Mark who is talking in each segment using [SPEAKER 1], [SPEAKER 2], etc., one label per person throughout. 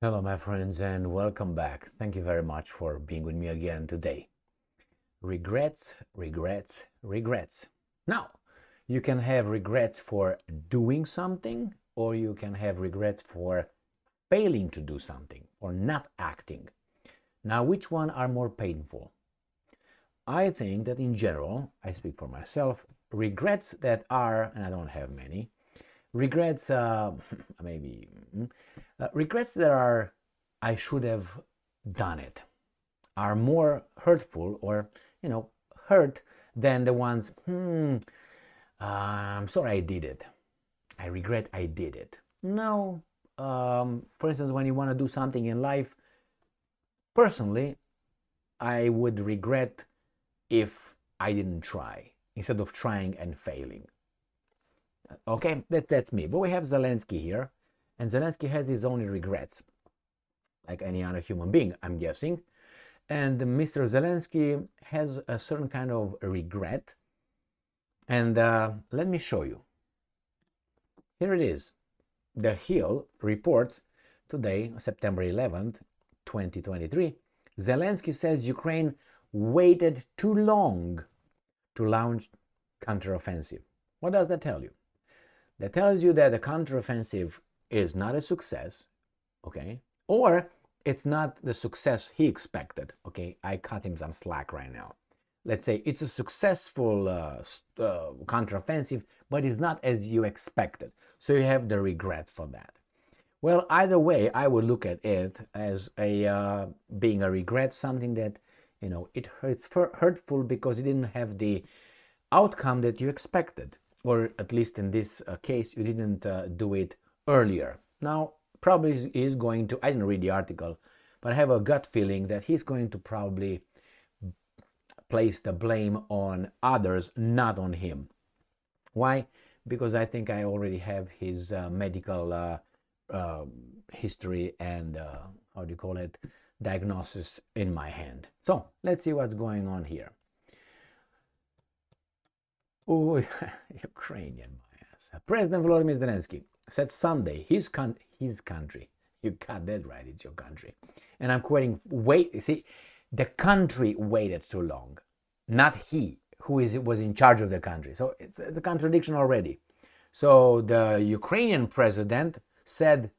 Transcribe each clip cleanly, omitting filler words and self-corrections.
[SPEAKER 1] Hello, my friends, and welcome back. Thank you very much for being with me again today. Regrets, regrets, regrets. Now, you can have regrets for doing something, or you can have regrets for failing to do something, or not acting. Now, which one are more painful? I think that in general, I speak for myself, regrets that are, and I don't have many, regrets, maybe, regrets that are, I should have done it, are more hurtful or, hurt than the ones, I'm sorry I did it. I regret I did it. No, for instance, when you want to do something in life, personally, I would regret if I didn't try instead of trying and failing. Okay, that's me. But we have Zelensky here, and Zelensky has his own regrets, like any other human being, I'm guessing. And Mr. Zelensky has a certain kind of regret. And let me show you. Here it is. The Hill reports today, September 11th, 2023. Zelensky says Ukraine waited too long to launch counteroffensive. What does that tell you? That tells you that the counteroffensive is not a success, okay? Or it's not the success he expected, okay? I cut him some slack right now. Let's say it's a successful counteroffensive, but it's not as you expected. So you have the regret for that. Well, either way, I would look at it as a being a regret, something that, it hurtful because you didn't have the outcome that you expected. Or at least in this case, you didn't do it earlier. Now, probably he's going to, I didn't read the article, but I have a gut feeling that he's going to probably place the blame on others, not on him. Why? Because I think I already have his medical history and, how do you call it, diagnosis in my hand. So, let's see what's going on here. Oh, Ukrainian bias. President Volodymyr Zelensky said Sunday his country. You got that right, it's your country. And I'm quoting, see, the country waited too long, not he, who was in charge of the country. So it's a contradiction already. So the Ukrainian president said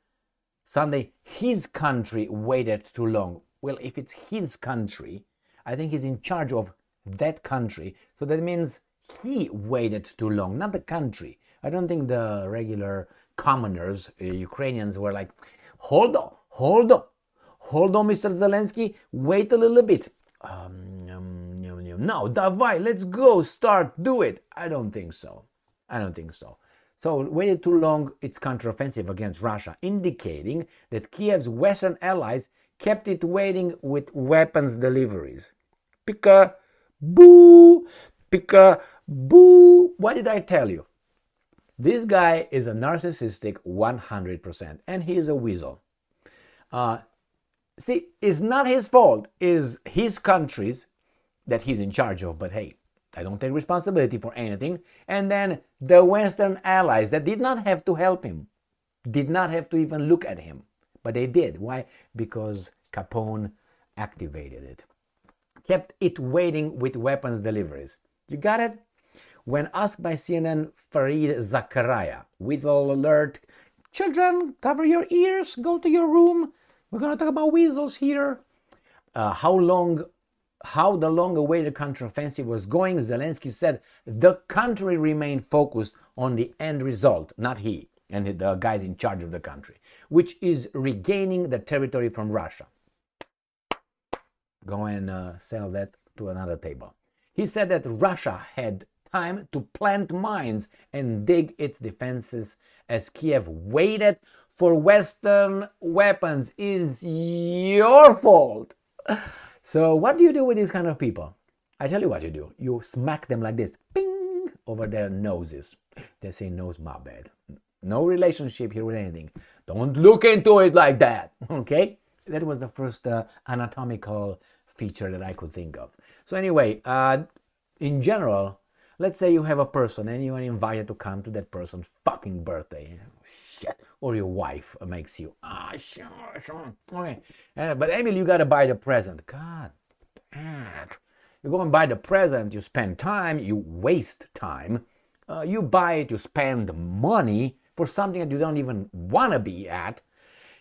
[SPEAKER 1] Sunday his country waited too long. Well, if it's his country, I think he's in charge of that country. So that means he waited too long, not the country. I don't think the regular commoners, Ukrainians, were like, hold on, Mr. Zelensky, wait a little bit. No, давай, let's go, start, do it. I don't think so. So waited too long, it's counteroffensive against Russia, indicating that Kiev's Western allies kept it waiting with weapons deliveries. Peek-a-boo. What did I tell you? This guy is a narcissistic 100%, and he is a weasel. See, it's not his fault, it's his country's that he's in charge of, but hey, I don't take responsibility for anything. And then the Western allies that did not have to help him, did not have to even look at him, but they did. Why? Because Capone activated it. Kept it waiting with weapons deliveries. You got it? When asked by CNN Fareed Zakaria, weasel alert, children, cover your ears, go to your room. We're going to talk about weasels here. How the long-awaited counteroffensive was going, Zelensky said the country remained focused on the end result, not he and the guys in charge of the country, which is regaining the territory from Russia. Go and sell that to another table. He said that Russia had time to plant mines and dig its defenses as Kiev waited for Western weapons. It's your fault. So what do you do with these kind of people? I tell you what you do. You smack them like this, ping, over their noses. They say nose, my bad. No relationship here with anything. Don't look into it like that, okay? That was the first anatomical feature that I could think of. So anyway, in general, let's say you have a person and you are invited to come to that person's fucking birthday. Shit, or your wife makes you, sure. Okay. But Emil, you got to buy the present. God damn. You go and buy the present, you spend time, you waste time. You buy it, you spend money for something that you don't even want to be at.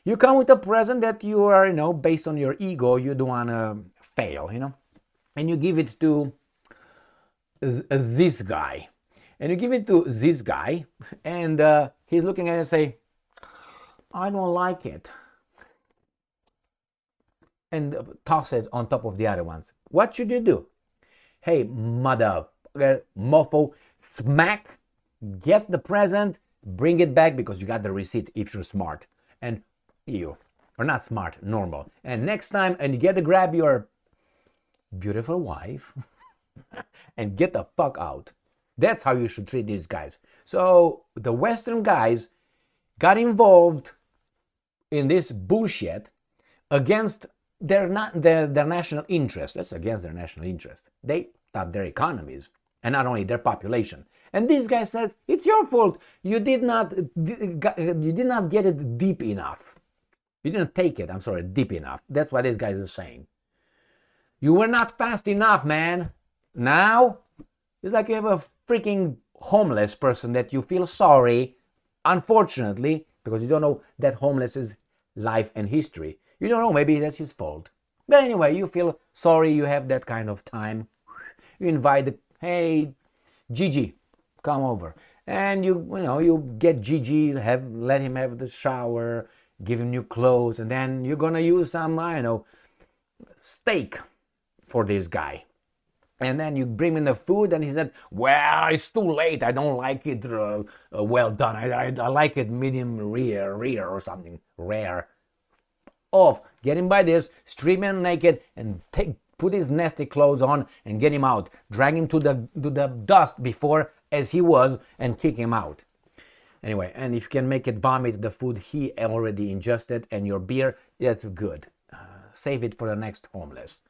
[SPEAKER 1] You come with a present that you are, based on your ego, you don't want to fail, and you give it to this guy. And you give it to this guy, and he's looking at it and say, I don't like it. And toss it on top of the other ones. What should you do? Hey, mother, mofo, smack, get the present, bring it back because you got the receipt if you're smart. And you are not smart, normal. And next time, and you get to grab your beautiful wife and get the fuck out. That's how you should treat these guys. So the Western guys got involved in this bullshit against their national interest. That's against their national interest. They stop their economies and not only their population. And this guy says, it's your fault. You did not get it deep enough. You didn't take it, deep enough. That's what this guy is saying. You were not fast enough, man. Now, it's like you have a freaking homeless person that you feel sorry, unfortunately, because you don't know that homeless is life and history. You don't know, maybe that's his fault. But anyway, you feel sorry, you have that kind of time. You invite, hey, Gigi, come over. And you get Gigi, let him have the shower, give him new clothes, and then you're gonna use some, steak for this guy. And then you bring him the food, and he said, well, it's too late. I don't like it well done. I like it medium rare or something rare. Off. Get him by this, strip him naked, and put his nasty clothes on and get him out. Drag him to the dust before as he was and kick him out. Anyway, and if you can make it vomit the food he already ingested and your beer, that's good. Save it for the next homeless.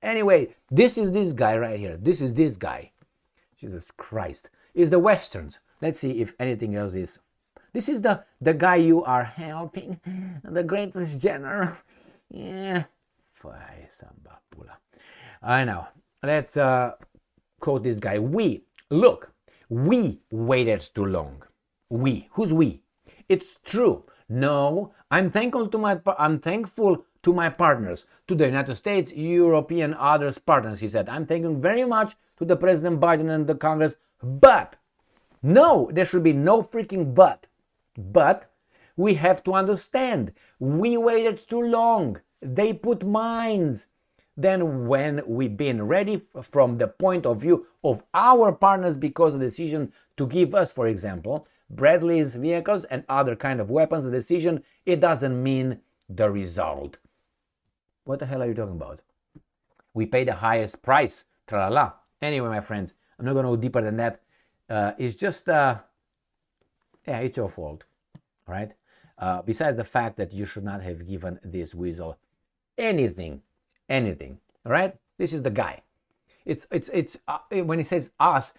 [SPEAKER 1] Anyway, this is this guy right here. This is this guy. Jesus Christ. It's the Westerns. Let's see if anything else is. This is the guy you are helping. The greatest general. Yeah. I know. Let's quote this guy. We waited too long. We. Who's we? It's true. No, I'm thankful to my partners, to the United States, European, other partners, he said. I'm thankful very much to the President Biden and the Congress, but, no, there should be no freaking but. But we have to understand, we waited too long. They put mines. Then when we've been ready from the point of view of our partners because of the decision to give us, for example, Bradley's vehicles and other kind of weapons, the decision, it doesn't mean the result. What the hell are you talking about? We pay the highest price. Tra-la-la. Anyway, my friends, I'm not going to go deeper than that. It's just, it's your fault. All right? Besides the fact that you should not have given this weasel anything. All right? This is the guy. It's when he says us,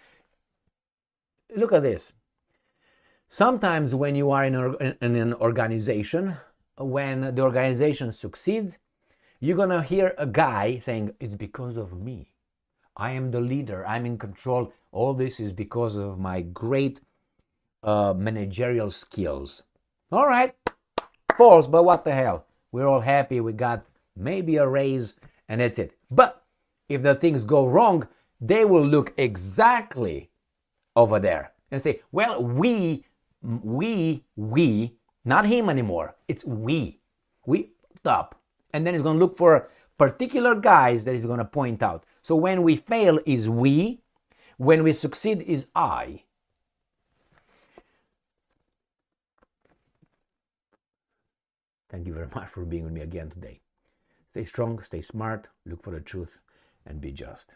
[SPEAKER 1] look at this. Sometimes when you are in an organization, when the organization succeeds, you're going to hear a guy saying, it's because of me. I am the leader. I'm in control. All this is because of my great managerial skills. All right. False, but what the hell? We're all happy. We got maybe a raise, and that's it. But if the things go wrong, they will look exactly over there and say, well, we, not him anymore. It's we up. And then he's going to look for particular guys that he's going to point out. So when we fail is we, when we succeed is I. Thank you very much for being with me again today. Stay strong, stay smart, look for the truth, and be just.